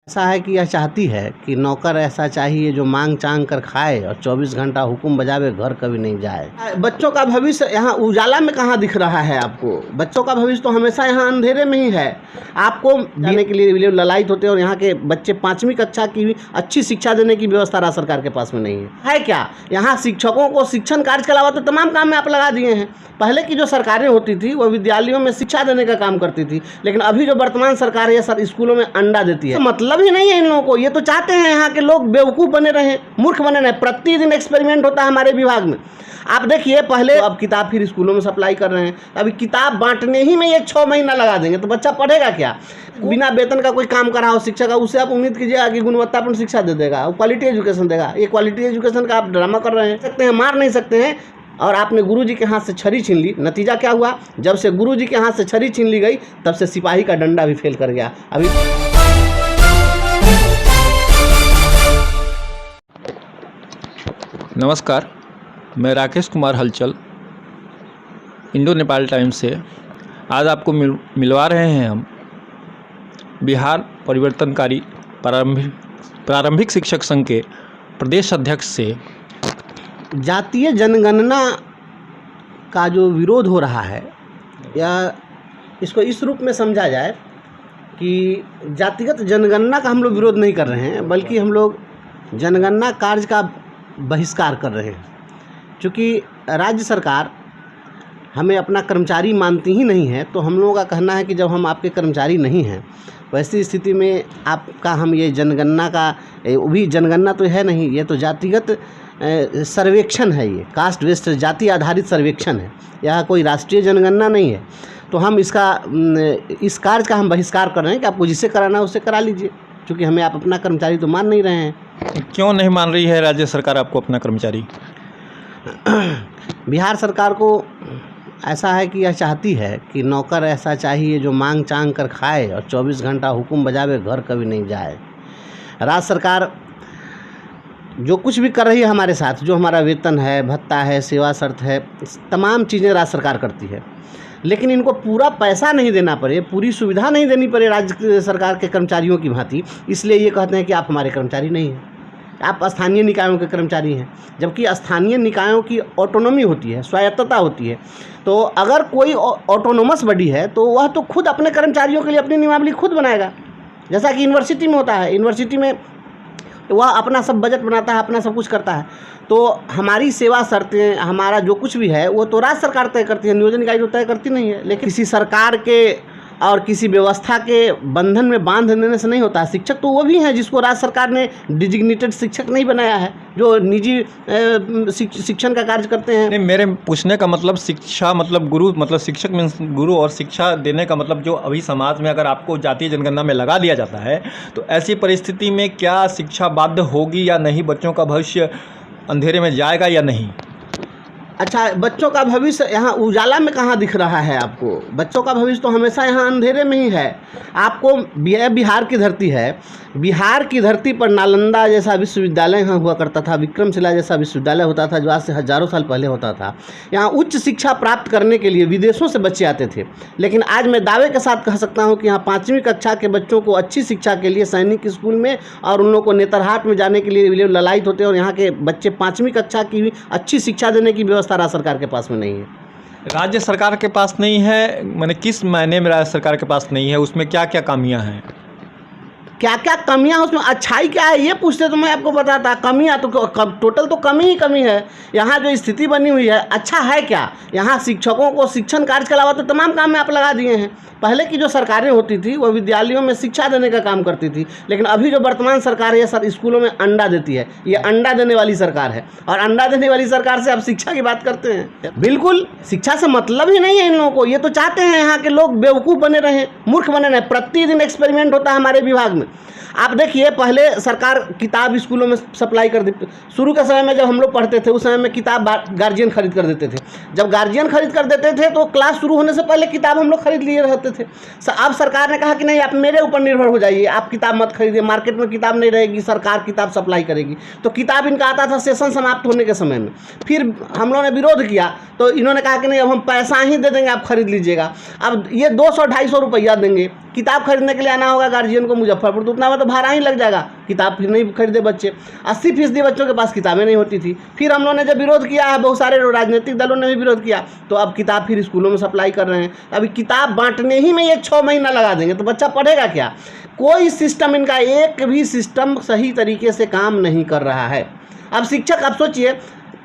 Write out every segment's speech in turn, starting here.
ऐसा है कि यह चाहती है कि नौकर ऐसा चाहिए जो मांग चांग कर खाए और 24 घंटा हुक्म बजावे, घर कभी नहीं जाए। बच्चों का भविष्य यहाँ उजाला में कहाँ दिख रहा है आपको? बच्चों का भविष्य तो हमेशा यहाँ अंधेरे में ही है। आपको जाने के लिए ललायत होते हैं और यहाँ के बच्चे 5वीं कक्षा की अच्छी शिक्षा देने की व्यवस्था राज्य सरकार के पास में नहीं है क्या? यहाँ शिक्षकों को शिक्षण कार्य के अलावा तो तमाम काम में आप लगा दिए हैं। पहले की जो सरकारें होती थी वो विद्यालयों में शिक्षा देने का काम करती थी, लेकिन अभी जो वर्तमान सरकार है सर स्कूलों में अंडा देती है। तो मतलब ही नहीं है इन लोगों को। ये तो चाहते हैं यहाँ के लोग बेवकूफ़ बने रहें, मूर्ख बने रहें। प्रतिदिन एक्सपेरिमेंट होता है हमारे विभाग में। आप देखिए, पहले अब किताब फिर स्कूलों में सप्लाई कर रहे हैं। अभी किताब बांटने ही में 6 महीना लगा देंगे तो बच्चा पढ़ेगा क्या? बिना वेतन का कोई काम कर रहा हो शिक्षक का, उससे आप उम्मीद कीजिएगा कि गुणवत्तापूर्ण शिक्षा दे देगा, वो क्वालिटी एजुकेशन देगा। ये क्वालिटी एजुकेशन का आप ड्रामा कर रहे हैं। मार नहीं सकते हैं। और आपने गुरुजी के हाथ से छड़ी छीन ली। नतीजा क्या हुआ? जब से गुरुजी के हाथ से छड़ी छीन ली गई तब से सिपाही का डंडा भी फेल कर गया। अभी नमस्कार, मैं राकेश कुमार हलचल इंडो नेपाल टाइम्स से आज आपको मिलवा रहे हैं हम बिहार परिवर्तनकारी प्रारंभिक शिक्षक संघ के प्रदेश अध्यक्ष से। जातीय जनगणना का जो विरोध हो रहा है, या इसको इस रूप में समझा जाए कि जातिगत जनगणना का हम लोग विरोध नहीं कर रहे हैं, बल्कि हम लोग जनगणना कार्य का बहिष्कार कर रहे हैं। क्योंकि राज्य सरकार हमें अपना कर्मचारी मानती ही नहीं है, तो हम लोगों का कहना है कि जब हम आपके कर्मचारी नहीं हैं, वैसी स्थिति में आपका हम ये जनगणना का, वो भी जनगणना तो है नहीं, ये तो जातिगत सर्वेक्षण है, ये कास्ट बेस्ड जाति आधारित सर्वेक्षण है, यह कोई राष्ट्रीय जनगणना नहीं है। तो हम इस कार्य का हम बहिष्कार कर रहे हैं कि आपको जिससे कराना है उससे करा लीजिए, क्योंकि हमें आप अपना कर्मचारी तो मान नहीं रहे हैं। क्यों नहीं मान रही है राज्य सरकार आपको अपना कर्मचारी? बिहार सरकार को ऐसा है कि यह चाहती है कि नौकर ऐसा चाहिए जो मांग चांग कर खाए और 24 घंटा हुक्म बजावे, घर कभी नहीं जाए। राज्य सरकार जो कुछ भी कर रही है हमारे साथ, जो हमारा वेतन है, भत्ता है, सेवा शर्त है, तमाम चीज़ें राज्य सरकार करती है, लेकिन इनको पूरा पैसा नहीं देना पड़े, पूरी सुविधा नहीं देनी पड़े राज्य सरकार के कर्मचारियों की भांति, इसलिए ये कहते हैं कि आप हमारे कर्मचारी नहीं हैं, आप स्थानीय निकायों के कर्मचारी हैं। जबकि स्थानीय निकायों की ऑटोनॉमी होती है, स्वायत्तता होती है। तो अगर कोई ऑटोनोमस बॉडी है तो वह तो खुद अपने कर्मचारियों के लिए अपनी नियमावली खुद बनाएगा, जैसा कि यूनिवर्सिटी में होता है। यूनिवर्सिटी में वह अपना सब बजट बनाता है, अपना सब कुछ करता है। तो हमारी सेवा शर्तें, हमारा जो कुछ भी है वो तो राज्य सरकार तय करती है, नियोजन इकाई तो तय करती नहीं है। लेकिन किसी सरकार के और किसी व्यवस्था के बंधन में बांध देने से नहीं होता है। शिक्षक तो वो भी हैं जिसको राज्य सरकार ने डिजिग्नेटेड शिक्षक नहीं बनाया है, जो निजी शिक्षण का कार्य करते हैं। नहीं, मेरे पूछने का मतलब शिक्षा मतलब गुरु, मतलब शिक्षक मीन्स गुरु, और शिक्षा देने का मतलब जो अभी समाज में अगर आपको जातीय जनगणना में लगा दिया जाता है तो ऐसी परिस्थिति में क्या शिक्षा बाध्य होगी या नहीं? बच्चों का भविष्य अंधेरे में जाएगा या नहीं? अच्छा, बच्चों का भविष्य यहाँ उजाला में कहाँ दिख रहा है आपको? बच्चों का भविष्य तो हमेशा यहाँ अंधेरे में ही है। आपको बिहार की धरती है, बिहार की धरती पर नालंदा जैसा विश्वविद्यालय यहाँ हुआ करता था, विक्रमशिला जैसा विश्वविद्यालय होता था जो आज से हज़ारों साल पहले होता था। यहाँ उच्च शिक्षा प्राप्त करने के लिए विदेशों से बच्चे आते थे, लेकिन आज मैं दावे के साथ कह सकता हूँ कि यहाँ 5वीं कक्षा के बच्चों को अच्छी शिक्षा के लिए सैनिक स्कूल में और उन लोगों को नेतरहाट में जाने के लिए ललायत होते हैं, और यहाँ के बच्चे 5वीं कक्षा की अच्छी शिक्षा देने की व्यवस्था राज्य सरकार के पास में नहीं है। राज्य सरकार के पास नहीं है, मैंने किस मायने में राज्य सरकार के पास नहीं है? उसमें क्या क्या कमियां हैं? क्या क्या कमियां, उसमें अच्छाई क्या है ये पूछते तो मैं आपको बताता। कमियां तो टोटल तो कमी ही कमी है। यहाँ जो स्थिति बनी हुई है, अच्छा है क्या? यहाँ शिक्षकों को शिक्षण कार्य के अलावा तो तमाम काम में आप लगा दिए हैं। पहले की जो सरकारें होती थी वो विद्यालयों में शिक्षा देने का काम करती थी, लेकिन अभी जो वर्तमान सरकार है सर स्कूलों में अंडा देती है। ये अंडा देने वाली सरकार है, और अंडा देने वाली सरकार से आप शिक्षा की बात करते हैं। बिल्कुल शिक्षा से मतलब ही नहीं है इन लोगों को। ये तो चाहते हैं यहाँ के लोग बेवकूफ़ बने रहें, मूर्ख बने रहें। प्रतिदिन एक्सपेरिमेंट होता है हमारे विभाग में। आप देखिए, पहले सरकार किताब स्कूलों में सप्लाई कर देती। शुरू के समय में जब हम लोग पढ़ते थे उस समय में किताब गार्जियन खरीद कर देते थे। जब गार्जियन खरीद कर देते थे तो क्लास शुरू होने से पहले किताब हम लोग खरीद लिए रहते थे। अब सरकार ने कहा कि नहीं, आप मेरे ऊपर निर्भर हो जाइए, आप किताब मत खरीदिए, मार्केट में किताब नहीं रहेगी, सरकार किताब सप्लाई करेगी। तो किताब इनका आता था सेशन समाप्त होने के समय में। फिर हम लोगों ने विरोध किया तो इन्होंने कहा कि नहीं, अब हम पैसा ही दे देंगे, आप खरीद लीजिएगा। अब ये 200-250 रुपया देंगे, किताब खरीदने के लिए आना होगा गार्जियन को मुजफ्फरपुर, तो उतना में तो भाड़ा ही लग जाएगा, किताब फिर नहीं खरीदे बच्चे। 80% बच्चों के पास किताबें नहीं होती थी। फिर हम लोगों ने जब विरोध किया है, बहुत सारे राजनीतिक दलों ने भी विरोध किया, तो अब किताब फिर स्कूलों में सप्लाई कर रहे हैं। अभी किताब बांटने ही में ये 6 महीना लगा देंगे, तो बच्चा पढ़ेगा क्या? कोई सिस्टम, इनका एक भी सिस्टम सही तरीके से काम नहीं कर रहा है। अब शिक्षक, आप सोचिए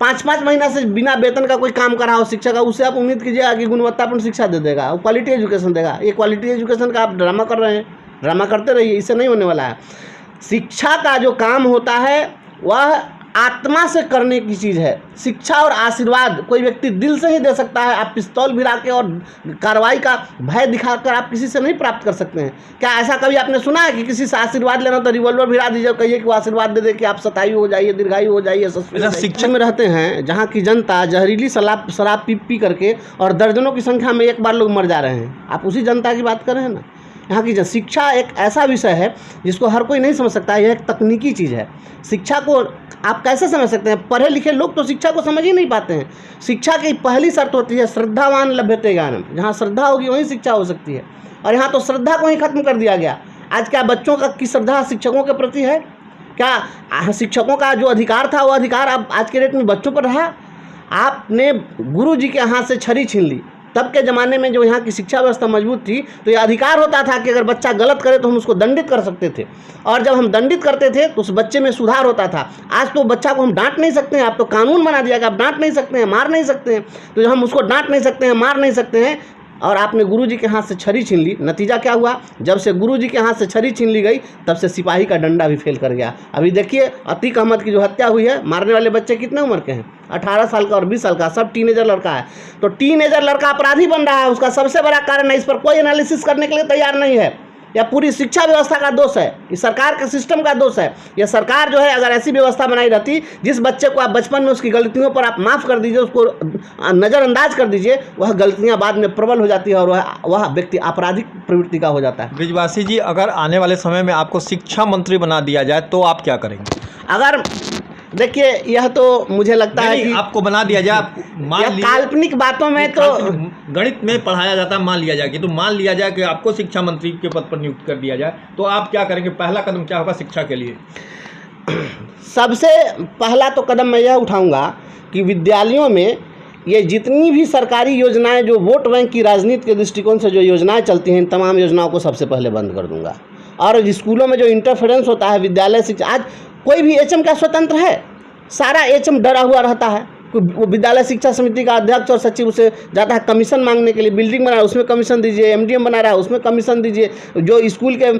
5-5 महीना से बिना वेतन का कोई काम कर रहा हो शिक्षक का, उससे आप उम्मीद कीजिएगा कि गुणवत्तापूर्ण शिक्षा दे देगा, वो क्वालिटी एजुकेशन देगा। ये क्वालिटी एजुकेशन का आप ड्रामा कर रहे हैं, ड्रामा करते रहिए, इससे नहीं होने वाला है। शिक्षा का जो काम होता है वह आत्मा से करने की चीज़ है। शिक्षा और आशीर्वाद कोई व्यक्ति दिल से ही दे सकता है। आप पिस्तौल भिड़ा के और कार्रवाई का भय दिखाकर आप किसी से नहीं प्राप्त कर सकते हैं। क्या ऐसा कभी आपने सुना है कि किसी से आशीर्वाद लेना तो रिवॉल्वर भिड़ा दीजिए, कहिए कि वो आशीर्वाद दे दे कि आप शतायु हो जाइए, दीर्घायु हो जाइए। शिक्षा में रहते हैं जहाँ की जनता जहरीली शराब पी करके और दर्जनों की संख्या में एक बार लोग मर जा रहे हैं, आप उसी जनता की बात कर रहे हैं ना। यहाँ की शिक्षा एक ऐसा विषय है जिसको हर कोई नहीं समझ सकता। यह एक तकनीकी चीज़ है। शिक्षा को आप कैसे समझ सकते हैं? पढ़े लिखे लोग तो शिक्षा को समझ ही नहीं पाते हैं। शिक्षा की पहली शर्त होती है श्रद्धावान लभ्यते ज्ञानम। जहाँ श्रद्धा होगी वहीं शिक्षा हो सकती है, और यहाँ तो श्रद्धा को ही खत्म कर दिया गया। आज क्या बच्चों की श्रद्धा शिक्षकों के प्रति है? क्या शिक्षकों का जो अधिकार था वो अधिकार अब आज के डेट में बच्चों पर रहा? आपने गुरु जी के हाथ से छड़ी छीन ली। तब के ज़माने में जो यहाँ की शिक्षा व्यवस्था मजबूत थी तो ये अधिकार होता था कि अगर बच्चा गलत करे तो हम उसको दंडित कर सकते थे, और जब हम दंडित करते थे तो उस बच्चे में सुधार होता था। आज तो बच्चा को हम डांट नहीं सकते हैं, आप तो कानून बना दिया कि आप डांट नहीं सकते हैं, मार नहीं सकते हैं। तो हम उसको डांट नहीं सकते हैं, मार नहीं सकते हैं, और आपने गुरुजी के हाथ से छड़ी छीन ली। नतीजा क्या हुआ? जब से गुरुजी के हाथ से छड़ी छीन ली गई तब से सिपाही का डंडा भी फेल कर गया। अभी देखिए अतीक अहमद की जो हत्या हुई है, मारने वाले बच्चे कितने उम्र के हैं? 18 साल का और 20 साल का, सब टीनेजर लड़का है। तो टीनेजर लड़का अपराधी बन रहा है, उसका सबसे बड़ा कारण है, इस पर कोई एनालिसिस करने के लिए तैयार नहीं है। या पूरी शिक्षा व्यवस्था का दोष है, ये सरकार के सिस्टम का दोष है। यह सरकार जो है अगर ऐसी व्यवस्था बनाई रहती, जिस बच्चे को आप बचपन में उसकी गलतियों पर आप माफ़ कर दीजिए, उसको नज़रअंदाज कर दीजिए, वह गलतियां बाद में प्रबल हो जाती है और वह व्यक्ति आपराधिक प्रवृत्ति का हो जाता है। ब्रिजवासी जी, अगर आने वाले समय में आपको शिक्षा मंत्री बना दिया जाए तो आप क्या करेंगे? अगर देखिए, यह तो मुझे लगता है कि आपको बना दिया जाए, मान लिया काल्पनिक बातों में तो गणित में पढ़ाया जाता है, मान लिया जाए कि तो मान लिया जाए कि आपको शिक्षा मंत्री के पद पर नियुक्त कर दिया जाए, तो आप क्या करेंगे? पहला कदम क्या होगा शिक्षा के लिए? सबसे पहला तो कदम मैं यह उठाऊंगा कि विद्यालयों में ये जितनी भी सरकारी योजनाएं जो वोट बैंक की राजनीति के दृष्टिकोण से जो योजनाएं चलती हैं, इन तमाम योजनाओं को सबसे पहले बंद कर दूंगा। और स्कूलों में जो इंटरफेरेंस होता है विद्यालय शिक्षा, आज कोई भी एचएम का स्वतंत्र है? सारा एचएम डरा हुआ रहता है। वो विद्यालय शिक्षा समिति का अध्यक्ष और सचिव उसे जाता है कमीशन मांगने के लिए, बिल्डिंग बना रहा है उसमें कमीशन दीजिए, एमडीएम बना रहा है उसमें कमीशन दीजिए, जो स्कूल के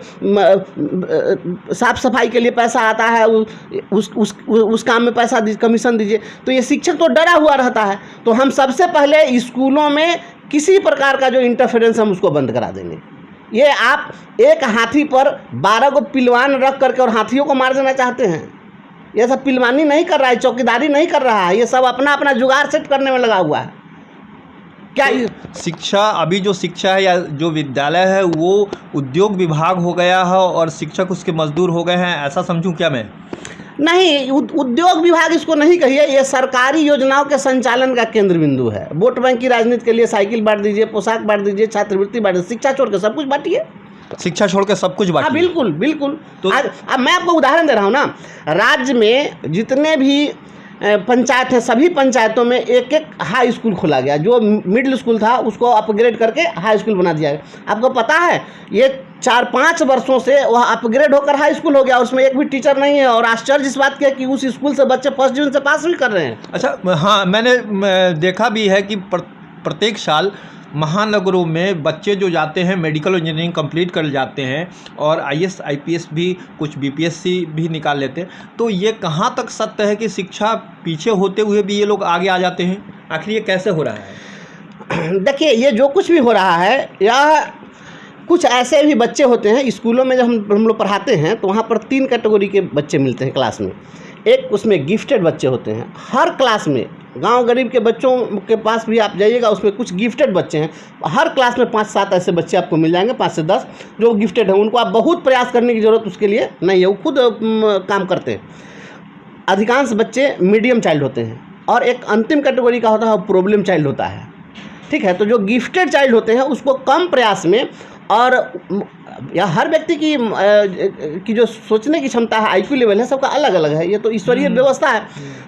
साफ सफाई के लिए पैसा आता है उस काम में पैसा कमीशन दीजिए। तो ये शिक्षक तो डरा हुआ रहता है। तो हम सबसे पहले स्कूलों में किसी प्रकार का जो इंटरफेरेंस हम उसको बंद करा देंगे। ये आप एक हाथी पर 12 को पिलवान रख करके और हाथियों को मार देना चाहते हैं। ये सब पिलवानी नहीं कर रहा है, चौकीदारी नहीं कर रहा है, ये सब अपना अपना जुगाड़ सेट करने में लगा हुआ है। क्या शिक्षा, अभी जो शिक्षा है या जो विद्यालय है वो उद्योग विभाग हो गया है और शिक्षक उसके मजदूर हो गए हैं, ऐसा समझूं क्या मैं? नहीं, उद्योग विभाग इसको नहीं कहिए, ये सरकारी योजनाओं के संचालन का केंद्र बिंदु है। वोट बैंक की राजनीति के लिए साइकिल बांट दीजिए, पोशाक बांट दीजिए, छात्रवृत्ति बांट दीजिए, शिक्षा छोड़ के सब कुछ बांटिए। शिक्षा छोड़ के सब कुछ बांटिए। हाँ बिल्कुल बिल्कुल। तो अब मैं आपको उदाहरण दे रहा हूँ ना, राज्य में जितने भी पंचायत है सभी पंचायतों में एक एक हाई स्कूल खोला गया। जो मिडिल स्कूल था उसको अपग्रेड करके हाई स्कूल बना दिया गया। आपको पता है ये 4-5 वर्षों से वह अपग्रेड होकर हाई स्कूल हो गया, उसमें एक भी टीचर नहीं है। और आश्चर्य इस बात की है कि उस स्कूल से बच्चे फर्स्ट डिवीजन से पास भी कर रहे हैं। अच्छा, हाँ, मैंने देखा भी है कि प्रत्येक साल महानगरों में बच्चे जो जाते हैं मेडिकल इंजीनियरिंग कंप्लीट कर जाते हैं और आईएएस आईपीएस भी, कुछ बीपीएससी भी निकाल लेते हैं। तो ये कहाँ तक सत्य है कि शिक्षा पीछे होते हुए भी ये लोग आगे आ जाते हैं? आखिर ये कैसे हो रहा है? देखिए, ये जो कुछ भी हो रहा है, या कुछ ऐसे भी बच्चे होते हैं स्कूलों में जब हम लोग पढ़ाते हैं तो वहाँ पर 3 कैटेगरी के बच्चे मिलते हैं क्लास में। एक उसमें गिफ्टेड बच्चे होते हैं, हर क्लास में। गांव गरीब के बच्चों के पास भी आप जाइएगा, उसमें कुछ गिफ्टेड बच्चे हैं। हर क्लास में 5-7 ऐसे बच्चे आपको मिल जाएंगे, 5 से 10 जो गिफ्टेड हैं। उनको आप बहुत प्रयास करने की ज़रूरत उसके लिए नहीं है, वो खुद काम करते हैं। अधिकांश बच्चे मीडियम चाइल्ड होते हैं और एक अंतिम कैटेगरी का होता है प्रॉब्लम चाइल्ड होता है। ठीक है, तो जो गिफ्टेड चाइल्ड होते हैं उसको कम प्रयास में और या हर व्यक्ति की जो सोचने की क्षमता है, आईक्यू लेवल है, सबका अलग अलग है। ये तो ईश्वरीय व्यवस्था है।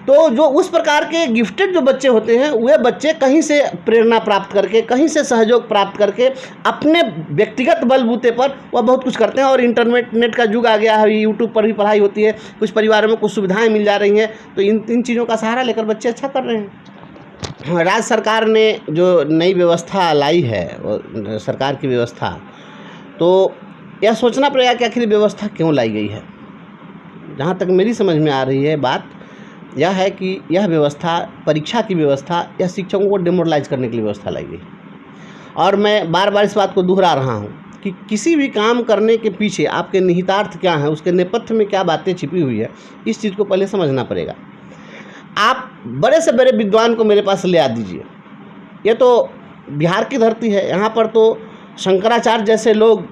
तो जो उस प्रकार के गिफ्टेड जो बच्चे होते हैं, वे बच्चे कहीं से प्रेरणा प्राप्त करके, कहीं से सहयोग प्राप्त करके अपने व्यक्तिगत बलबूते पर वह बहुत कुछ करते हैं। और इंटरनेट का युग आ गया है, यूट्यूब पर भी पढ़ाई होती है, कुछ परिवारों में कुछ सुविधाएँ मिल जा रही हैं, तो इन चीज़ों का सहारा लेकर बच्चे अच्छा कर रहे हैं। राज्य सरकार ने जो नई व्यवस्था लाई है, सरकार की व्यवस्था, तो यह सोचना पड़ेगा कि आखिर व्यवस्था क्यों लाई गई है। जहाँ तक मेरी समझ में आ रही है बात, यह है कि यह व्यवस्था, परीक्षा की व्यवस्था, यह शिक्षकों को डिमोरलाइज करने के लिए व्यवस्था लाई गई। और मैं बार बार इस बात को दोहरा रहा हूँ कि किसी भी काम करने के पीछे आपके निहितार्थ क्या हैं, उसके नेपथ्य में क्या बातें छिपी हुई है, इस चीज़ को पहले समझना पड़ेगा। आप बड़े से बड़े विद्वान को मेरे पास ले आ दीजिए। ये तो बिहार की धरती है, यहाँ पर तो शंकराचार्य जैसे लोग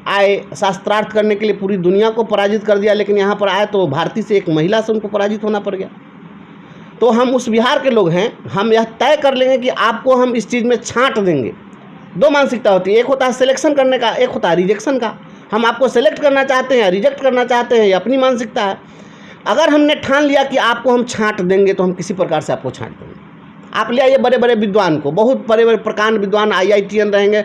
आए शास्त्रार्थ करने के लिए, पूरी दुनिया को पराजित कर दिया, लेकिन यहाँ पर आए तो भारती से एक महिला से उनको पराजित होना पड़ गया। तो हम उस बिहार के लोग हैं, हम यह तय कर लेंगे कि आपको हम इस चीज़ में छांट देंगे। दो मानसिकता होती है, एक होता है सिलेक्शन करने का, एक होता है रिजेक्शन का। हम आपको सेलेक्ट करना चाहते हैं, रिजेक्ट करना चाहते हैं, ये अपनी मानसिकता है। अगर हमने ठान लिया कि आपको हम छांट देंगे, तो हम किसी प्रकार से आपको छांट देंगे। आप ले आइए बड़े बड़े विद्वान को, बहुत बड़े बड़े प्रकांड विद्वान IITN रहेंगे,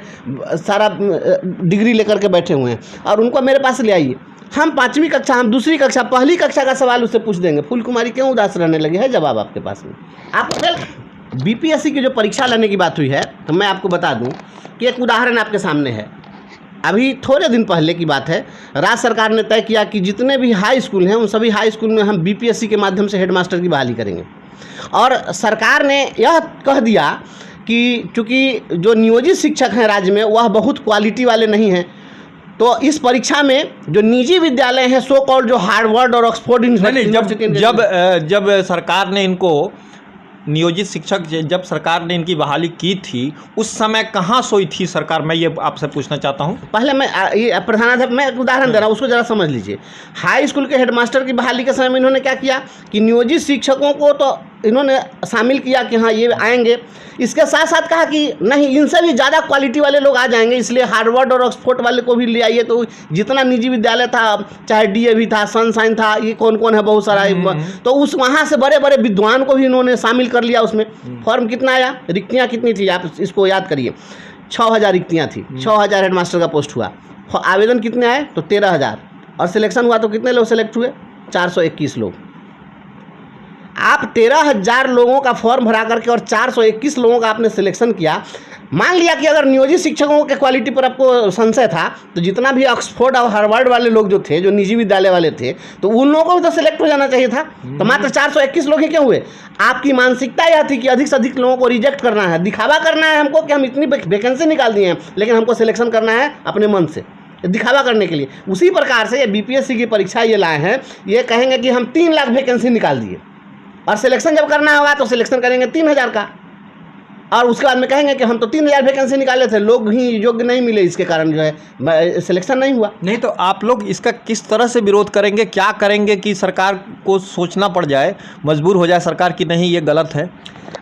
सारा डिग्री लेकर के बैठे हुए हैं, और उनको मेरे पास ले आइए। हम 5वीं कक्षा, हम 2री कक्षा, पहली कक्षा का सवाल उससे पूछ देंगे, फूल कुमारी क्यों उदास रहने लगे, है जवाब आपके पास में। आप BPSC की जो परीक्षा लेने की बात हुई है, तो मैं आपको बता दूं कि एक उदाहरण आपके सामने है। अभी थोड़े दिन पहले की बात है, राज्य सरकार ने तय किया कि जितने भी हाई स्कूल हैं, उन सभी हाई स्कूल में हम BPSC के माध्यम से हेडमास्टर की बहाली करेंगे। और सरकार ने यह कह दिया कि चूँकि जो नियोजित शिक्षक हैं राज्य में, वह बहुत क्वालिटी वाले नहीं हैं, तो इस परीक्षा में जो निजी विद्यालय हैं, सो कॉल्ड, जो हार्वर्ड और ऑक्सफोर्ड यूनिवर्सिटी, जब सरकार ने इनको नियोजित शिक्षक, जब सरकार ने इनकी बहाली की थी, उस समय कहाँ सोई थी सरकार? मैं ये आपसे पूछना चाहता हूँ। पहले मैं ये प्रधानाध्यापक, मैं एक उदाहरण दे रहा हूँ, उसको ज़रा समझ लीजिए। हाई स्कूल के हेडमास्टर की बहाली के समय में इन्होंने क्या किया कि नियोजित शिक्षकों को तो इन्होंने शामिल किया कि हाँ ये आएंगे, इसके साथ साथ कहा कि नहीं, इनसे भी ज़्यादा क्वालिटी वाले लोग आ जाएंगे, इसलिए हार्वर्ड और ऑक्सफोर्ड वाले को भी ले आइए। तो जितना निजी विद्यालय था, चाहे DAV था, सनशाइन था, ये कौन कौन है, बहुत सारा, तो उस वहाँ से बड़े बड़े विद्वान को भी इन्होंने शामिल कर लिया उसमें। फॉर्म कितना आया, रिक्तियाँ कितनी थी, आप इसको याद करिए, 6000 रिक्तियाँ थी, 6000 हेडमास्टर का पोस्ट हुआ। आवेदन कितने आए, तो 13000, और सिलेक्शन हुआ तो कितने लोग सेलेक्ट हुए, 421 लोग। आप 13000 लोगों का फॉर्म भरा करके और 421 लोगों का आपने सिलेक्शन किया। मान लिया कि अगर नियोजित शिक्षकों के क्वालिटी पर आपको संशय था, तो जितना भी ऑक्सफोर्ड और हार्वर्ड वाले लोग जो थे, जो निजी विद्यालय वाले थे, तो उन लोगों को भी तो सिलेक्ट हो जाना चाहिए था। तो मात्र 421 लोग ही क्यों हुए? आपकी मानसिकता यह थी कि अधिक से अधिक लोगों को रिजेक्ट करना है, दिखावा करना है हमको कि हम इतनी वैकेंसी निकाल दिए हैं, लेकिन हमको सिलेक्शन करना है अपने मन से, दिखावा करने के लिए। उसी प्रकार से ये BPSC की परीक्षा ये लाए हैं, ये कहेंगे कि हम 3 लाख वैकेंसी निकाल दिए, और सिलेक्शन जब करना होगा तो सिलेक्शन करेंगे 3000 का, और उसके बाद में कहेंगे कि हम तो 3000 वैकेंसी निकाले थे, लोग ही योग्य नहीं मिले, इसके कारण जो है सिलेक्शन नहीं हुआ। नहीं, तो आप लोग इसका किस तरह से विरोध करेंगे, क्या करेंगे कि सरकार को सोचना पड़ जाए, मजबूर हो जाए सरकार कि नहीं ये गलत है?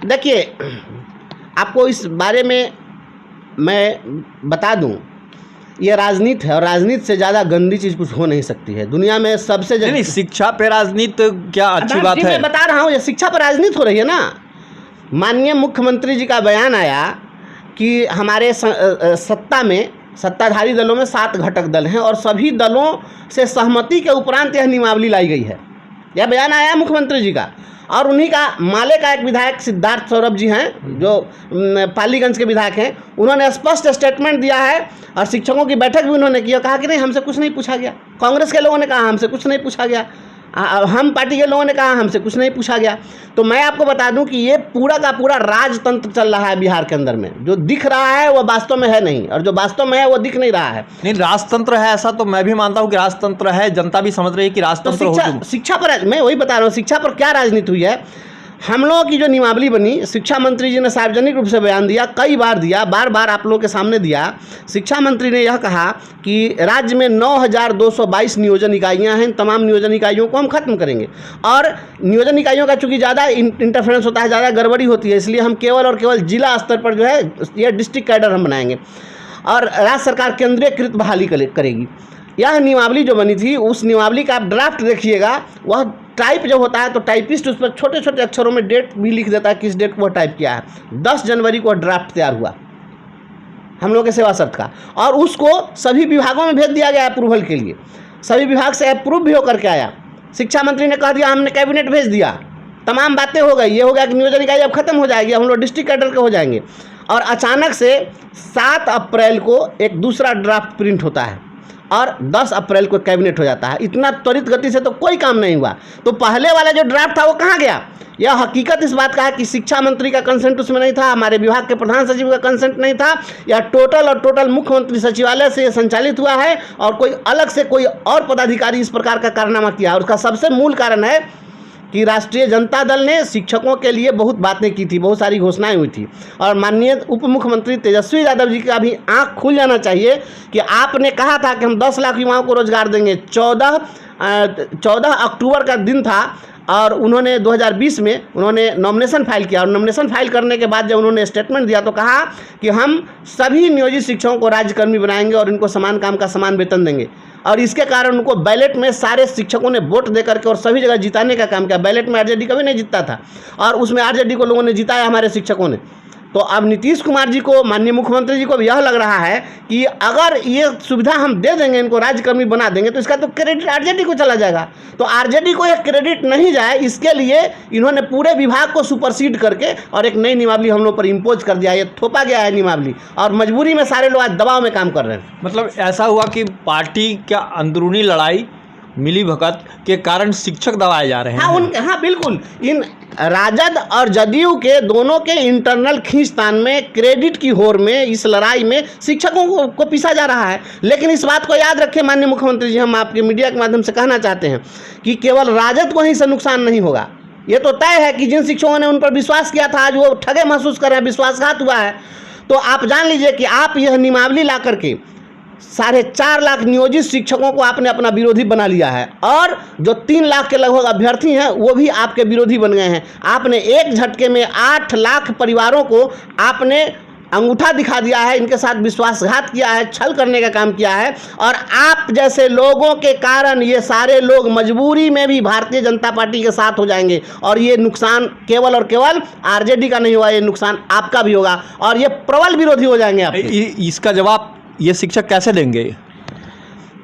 देखिए, आपको इस बारे में मैं बता दूं, ये राजनीति है, और राजनीति से ज़्यादा गंदी चीज़ कुछ हो नहीं सकती है दुनिया में। सबसे नहीं, शिक्षा पे राजनीति क्या अच्छी बात है? मैं बता रहा हूँ, ये शिक्षा पर राजनीति हो रही है ना। माननीय मुख्यमंत्री जी का बयान आया कि हमारे सत्ता में, सत्ताधारी दलों में 7 घटक दल हैं, और सभी दलों से सहमति के उपरांत यह नियमावली लाई गई है। यह बयान आया मुख्यमंत्री जी का, और उन्हीं का माले का एक विधायक सिद्धार्थ सौरभ जी हैं, जो पालीगंज के विधायक हैं, उन्होंने स्पष्ट स्टेटमेंट दिया है, और शिक्षकों की बैठक भी उन्होंने की, कहा कि नहीं हमसे कुछ नहीं पूछा गया। कांग्रेस के लोगों ने कहा हमसे कुछ नहीं पूछा गया, हम पार्टी के लोगों ने कहा हमसे कुछ नहीं पूछा गया। तो मैं आपको बता दूं कि ये पूरा का पूरा राजतंत्र चल रहा है बिहार के अंदर में। जो दिख रहा है वो वास्तव में है नहीं, और जो वास्तव में है वो दिख नहीं रहा है। नहीं, राजतंत्र है ऐसा तो मैं भी मानता हूँ कि राजतंत्र है, जनता भी समझ रही है कि राजतंत्र तो शिक्षा पर मैं वही बता रहा हूँ, शिक्षा पर क्या राजनीति हुई है। हम लोगों की जो नियमावली बनी, शिक्षा मंत्री जी ने सार्वजनिक रूप से बयान दिया, कई बार दिया, बार बार आप लोगों के सामने दिया। शिक्षा मंत्री ने यह कहा कि राज्य में 9222 नियोजन इकाइयां हैं, तमाम नियोजन इकाइयों को हम खत्म करेंगे, और नियोजन इकाइयों का चूँकि ज़्यादा इंटरफेरेंस होता है, ज़्यादा गड़बड़ी होती है, इसलिए हम केवल और केवल जिला स्तर पर जो है ये डिस्ट्रिक्ट कैडर हम बनाएंगे। और राज्य सरकार केंद्रीयकृत बहाली करेगी। यह नियमावली जो बनी थी, उस नियमावली का आप ड्राफ्ट देखिएगा, वह टाइप जब होता है तो टाइपिस्ट उस पर छोटे छोटे अक्षरों में डेट भी लिख देता है, किस डेट को वह टाइप किया है। 10 जनवरी को ड्राफ्ट तैयार हुआ हम लोग के सेवा शर्त का, और उसको सभी विभागों में भेज दिया गया अप्रूवल के लिए। सभी विभाग से अप्रूव भी होकर के आया। शिक्षा मंत्री ने कह दिया, हमने कैबिनेट भेज दिया, तमाम बातें हो गई। ये हो गया कि नियोजन इकाई अब खत्म हो जाएगी, हम लोग डिस्ट्रिक्ट कैडर के हो जाएंगे। और अचानक से 7 अप्रैल को एक दूसरा ड्राफ्ट प्रिंट होता है और 10 अप्रैल को कैबिनेट हो जाता है। इतना त्वरित गति से तो कोई काम नहीं हुआ। तो पहले वाला जो ड्राफ्ट था वो कहाँ गया? यह हकीकत इस बात का है कि शिक्षा मंत्री का कंसेंट उसमें नहीं था, हमारे विभाग के प्रधान सचिव का कंसेंट नहीं था। यह टोटल मुख्यमंत्री सचिवालय से संचालित हुआ है और कोई अलग से कोई और पदाधिकारी इस प्रकार का कारनामा किया। और उसका सबसे मूल कारण है कि राष्ट्रीय जनता दल ने शिक्षकों के लिए बहुत बातें की थी, बहुत सारी घोषणाएं हुई थी। और माननीय उप मुख्यमंत्री तेजस्वी यादव जी का भी आंख खुल जाना चाहिए कि आपने कहा था कि हम 10 लाख युवाओं को रोजगार देंगे। 14 अक्टूबर का दिन था और उन्होंने 2020 में उन्होंने नॉमिनेशन फाइल किया। और नॉमिनेशन फाइल करने के बाद जब उन्होंने स्टेटमेंट दिया तो कहा कि हम सभी नियोजित शिक्षकों को राज्यकर्मी बनाएंगे और इनको समान काम का समान वेतन देंगे। और इसके कारण उनको बैलेट में सारे शिक्षकों ने वोट दे करके और सभी जगह जिताने का काम किया। बैलेट में आरजेडी कभी नहीं जीतता था और उसमें आरजेडी को लोगों ने जिताया, हमारे शिक्षकों ने। तो अब नीतीश कुमार जी को, माननीय मुख्यमंत्री जी को भी यह लग रहा है कि अगर ये सुविधा हम दे देंगे, इनको राज्यकर्मी बना देंगे, तो इसका तो क्रेडिट आरजेडी को चला जाएगा। तो आरजेडी को यह क्रेडिट नहीं जाए, इसके लिए इन्होंने पूरे विभाग को सुपरसीड करके और एक नई नियमावली हम लोग पर इम्पोज कर दिया। ये थोपा गया है नियमावली और मजबूरी में सारे लोग आज दबाव में काम कर रहे हैं। मतलब ऐसा हुआ कि पार्टी का अंदरूनी लड़ाई, मिली भगत के कारण शिक्षक दबाए जा रहे हैं। हाँ बिल्कुल, इन राजद और जदयू के दोनों के इंटरनल खींचतान में, क्रेडिट की होड़ में, इस लड़ाई में शिक्षकों को पीसा जा रहा है। लेकिन इस बात को याद रखें माननीय मुख्यमंत्री जी, हम आपके मीडिया के माध्यम से कहना चाहते हैं कि केवल राजद को ही से नुकसान नहीं होगा। ये तो तय है कि जिन शिक्षकों ने उन पर विश्वास किया था आज वो ठगे महसूस कर रहे हैं, विश्वासघात हुआ है। तो आप जान लीजिए कि आप यह नियमावली ला करके 4.5 लाख नियोजित शिक्षकों को आपने अपना विरोधी बना लिया है और जो 3 लाख के लगभग अभ्यर्थी हैं वो भी आपके विरोधी बन गए हैं। आपने एक झटके में 8 लाख परिवारों को आपने अंगूठा दिखा दिया है, इनके साथ विश्वासघात किया है, छल करने का काम किया है। और आप जैसे लोगों के कारण ये सारे लोग मजबूरी में भी भारतीय जनता पार्टी के साथ हो जाएंगे और ये नुकसान केवल और केवल आरजेडी का नहीं हुआ, ये नुकसान आपका भी होगा और ये प्रबल विरोधी हो जाएंगे आप। इसका जवाब ये शिक्षक कैसे देंगे?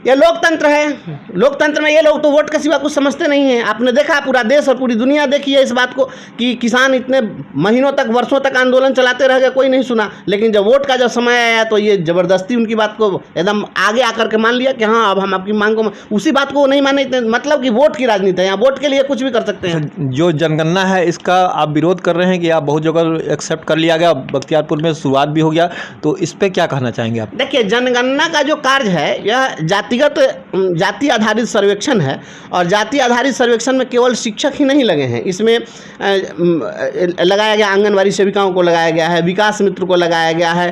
ये लोकतंत्र है। लोकतंत्र में ये लोग तो वोट के सिवा कुछ समझते नहीं हैं। आपने देखा, पूरा देश और पूरी दुनिया देखी है इस बात को कि किसान इतने महीनों तक, वर्षों तक आंदोलन चलाते रह गए, कोई नहीं सुना। लेकिन जब वोट का जब समय आया तो ये ज़बरदस्ती उनकी बात को एकदम आगे आकर के मान लिया कि हाँ अब हम आपकी मांग को, उसी बात को नहीं माने। मतलब कि वोट की राजनीति है, यहाँ वोट के लिए कुछ भी कर सकते हैं। जो जनगणना है इसका आप विरोध कर रहे हैं कि आप बहुत जगह एक्सेप्ट कर लिया गया, बख्तियारपुर में शुरुआत भी हो गया, तो इस पर क्या कहना चाहेंगे आप? देखिए, जनगणना का जो कार्य है यह जाति आधारित सर्वेक्षण है और जाति आधारित सर्वेक्षण में केवल शिक्षक ही नहीं लगे हैं। इसमें लगाया गया आंगनवाड़ी सेविकाओं को लगाया गया है, विकास मित्र को लगाया गया है,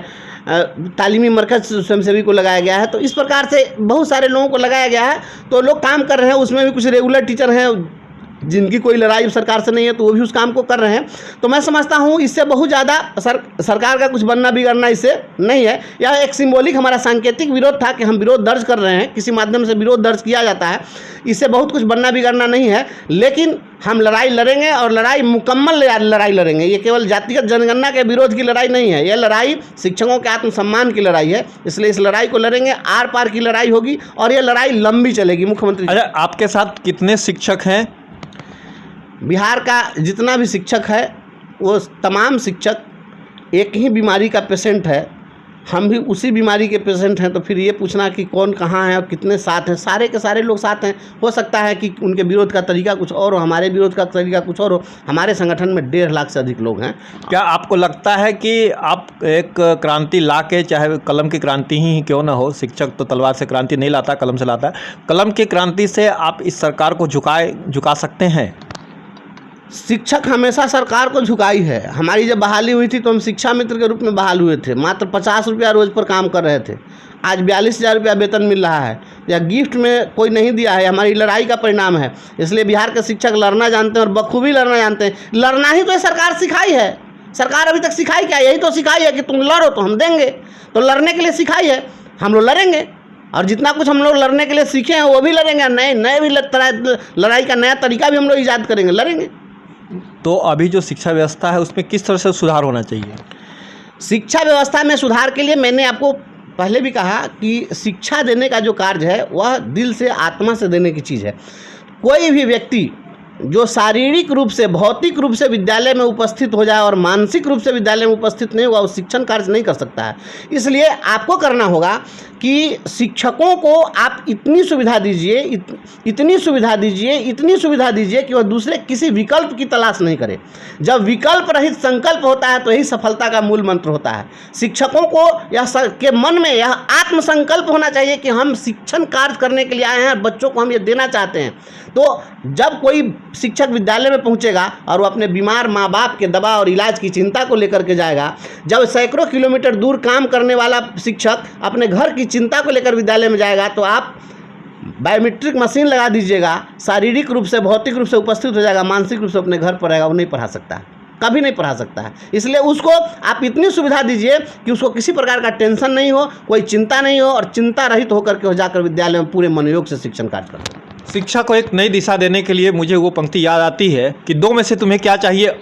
तालीमी मरकज स्वयंसेवी को लगाया गया है। तो इस प्रकार से बहुत सारे लोगों को लगाया गया है। तो लोग काम कर रहे हैं, उसमें भी कुछ रेगुलर टीचर हैं जिनकी कोई लड़ाई सरकार से नहीं है, तो वो भी उस काम को कर रहे हैं। तो मैं समझता हूँ इससे बहुत ज़्यादा सरकार का कुछ बनना बिगड़ना इससे नहीं है। यह एक सिंबॉलिक हमारा सांकेतिक विरोध था कि हम विरोध दर्ज कर रहे हैं, किसी माध्यम से विरोध दर्ज किया जाता है, इससे बहुत कुछ बनना बिगड़ना नहीं है। लेकिन हम लड़ाई लड़ेंगे और लड़ाई मुकम्मल लड़ाई लड़ेंगे। ये केवल जातिगत जनगणना के विरोध की लड़ाई नहीं है, यह लड़ाई शिक्षकों के आत्मसम्मान की लड़ाई है। इसलिए इस लड़ाई को लड़ेंगे, आर पार की लड़ाई होगी और यह लड़ाई लंबी चलेगी। मुख्यमंत्री, अच्छा, आपके साथ कितने शिक्षक हैं? बिहार का जितना भी शिक्षक है वो तमाम शिक्षक एक ही बीमारी का पेशेंट है, हम भी उसी बीमारी के पेशेंट हैं। तो फिर ये पूछना कि कौन कहाँ है और कितने साथ हैं, सारे के सारे लोग साथ हैं। हो सकता है कि उनके विरोध का तरीका कुछ और हो, हमारे विरोध का तरीका कुछ और हो। हमारे संगठन में 1.5 लाख से अधिक लोग हैं। क्या आपको लगता है कि आप एक क्रांति ला के, चाहे कलम की क्रांति ही क्यों ना हो, शिक्षक तो तलवार से क्रांति नहीं लाता, कलम से लाता है, कलम की क्रांति से आप इस सरकार को झुका सकते हैं? शिक्षक हमेशा सरकार को झुकाई है। हमारी जब बहाली हुई थी तो हम शिक्षा मित्र के रूप में बहाल हुए थे, मात्र 50 रुपया रोज़ पर काम कर रहे थे। आज 42,000 रुपया वेतन मिल रहा है। या गिफ्ट में कोई नहीं दिया है, हमारी लड़ाई का परिणाम है। इसलिए बिहार के शिक्षक लड़ना जानते हैं और बखूबी लड़ना जानते हैं। लड़ना ही तो ये सरकार सिखाई है। सरकार अभी तक सिखाई क्या? यही तो सिखाई है कि तुम लड़ो तो हम देंगे, तो लड़ने के लिए सिखाई है, हम लोग लड़ेंगे और जितना कुछ हम लोग लड़ने के लिए सीखे हैं वो भी लड़ेंगे, नए नए भी लड़ाई का नया तरीका भी हम लोग ईजाद करेंगे, लड़ेंगे। तो अभी जो शिक्षा व्यवस्था है उसमें किस तरह से सुधार होना चाहिए? शिक्षा व्यवस्था में सुधार के लिए मैंने आपको पहले भी कहा कि शिक्षा देने का जो कार्य है वह दिल से, आत्मा से देने की चीज़ है। कोई भी व्यक्ति जो शारीरिक रूप से, भौतिक रूप से विद्यालय में उपस्थित हो जाए और मानसिक रूप से विद्यालय में उपस्थित नहीं होगा, वो शिक्षण कार्य नहीं कर सकता है। इसलिए आपको करना होगा कि शिक्षकों को आप इतनी सुविधा दीजिए, इतनी सुविधा दीजिए, इतनी सुविधा दीजिए कि वह दूसरे किसी विकल्प की तलाश नहीं करे। जब विकल्प रहित संकल्प होता है तो यही सफलता का मूल मंत्र होता है। शिक्षकों को के मन में यह आत्मसंकल्प होना चाहिए कि हम शिक्षण कार्य करने के लिए आए हैं, बच्चों को हम ये देना चाहते हैं। तो जब कोई शिक्षक विद्यालय में पहुंचेगा और वो अपने बीमार माँ बाप के दवा और इलाज की चिंता को लेकर के जाएगा, जब सैकड़ों किलोमीटर दूर काम करने वाला शिक्षक अपने घर की चिंता को लेकर विद्यालय में जाएगा, तो आप बायोमेट्रिक मशीन लगा दीजिएगा, शारीरिक रूप से, भौतिक रूप से उपस्थित हो जाएगा, मानसिक रूप से अपने घर पर रहेगा, वो नहीं पढ़ा सकता है, कभी नहीं पढ़ा सकता है। इसलिए उसको आप इतनी सुविधा दीजिए कि उसको किसी प्रकार का टेंशन नहीं हो, कोई चिंता नहीं हो, और चिंता रहित होकर के हो जाकर विद्यालय में पूरे मनोयोग से शिक्षण कार्य करें। शिक्षा को एक नई दिशा देने के लिए मुझे वो पंक्ति याद आती है कि दो में से तुम्हें क्या चाहिए,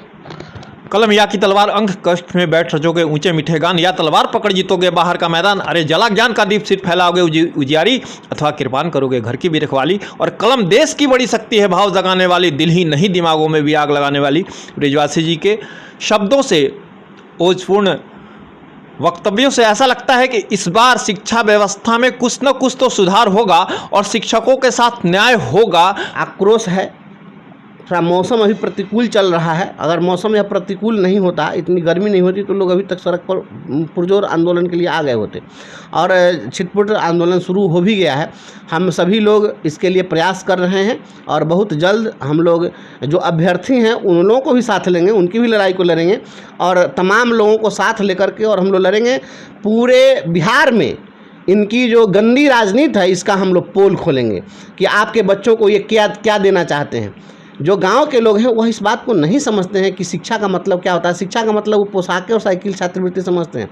कलम या की तलवार, अंक कष्ट में बैठ रचोगे ऊंचे मीठे गान, या तलवार पकड़ जीतोगे बाहर का मैदान, अरे जला ज्ञान का दीप सिर फैलाओगे उजियारी, अथवा कृपान करोगे घर की भी रखवाली। और कलम देश की बड़ी शक्ति है भाव जगाने वाली, दिल ही नहीं दिमागों में भी आग लगाने वाली। बृजवासी जी के शब्दों से, ओजपूर्ण वक्तव्यों से ऐसा लगता है कि इस बार शिक्षा व्यवस्था में कुछ न कुछ तो सुधार होगा और शिक्षकों के साथ न्याय होगा। आक्रोश है, थोड़ा मौसम अभी प्रतिकूल चल रहा है। अगर मौसम यह प्रतिकूल नहीं होता, इतनी गर्मी नहीं होती, तो लोग अभी तक सड़क पर पुरजोर आंदोलन के लिए आ गए होते, और छिटपुट आंदोलन शुरू हो भी गया है। हम सभी लोग इसके लिए प्रयास कर रहे हैं और बहुत जल्द हम लोग जो अभ्यर्थी हैं उन लोगों को भी साथ लेंगे, उनकी भी लड़ाई को लड़ेंगे, और तमाम लोगों को साथ लेकर के और हम लोग लड़ेंगे। पूरे बिहार में इनकी जो गंदी राजनीति है इसका हम लोग पोल खोलेंगे कि आपके बच्चों को ये क्या क्या देना चाहते हैं। जो गांव के लोग हैं वह इस बात को नहीं समझते हैं कि शिक्षा का मतलब क्या होता है। शिक्षा का मतलब वो पोशाकें और साइकिल छात्रवृत्ति समझते हैं।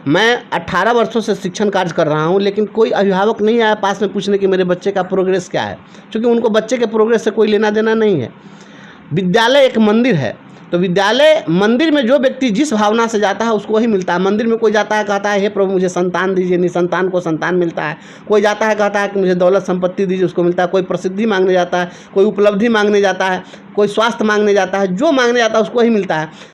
मैं 18 वर्षों से शिक्षण कार्य कर रहा हूं, लेकिन कोई अभिभावक नहीं आया पास में पूछने कि मेरे बच्चे का प्रोग्रेस क्या है, क्योंकि उनको बच्चे के प्रोग्रेस से कोई लेना देना नहीं है। विद्यालय एक मंदिर है, तो विद्यालय मंदिर में जो व्यक्ति जिस भावना से जाता है उसको वही मिलता है। मंदिर में कोई जाता है कहता है हे प्रभु मुझे संतान दीजिए, निसंतान को संतान मिलता है। कोई जाता है कहता है कि मुझे दौलत संपत्ति दीजिए, उसको मिलता है। कोई प्रसिद्धि मांगने जाता है, कोई उपलब्धि मांगने जाता है, कोई स्वास्थ्य मांगने जाता है, जो मांगने जाता है उसको ही मिलता है।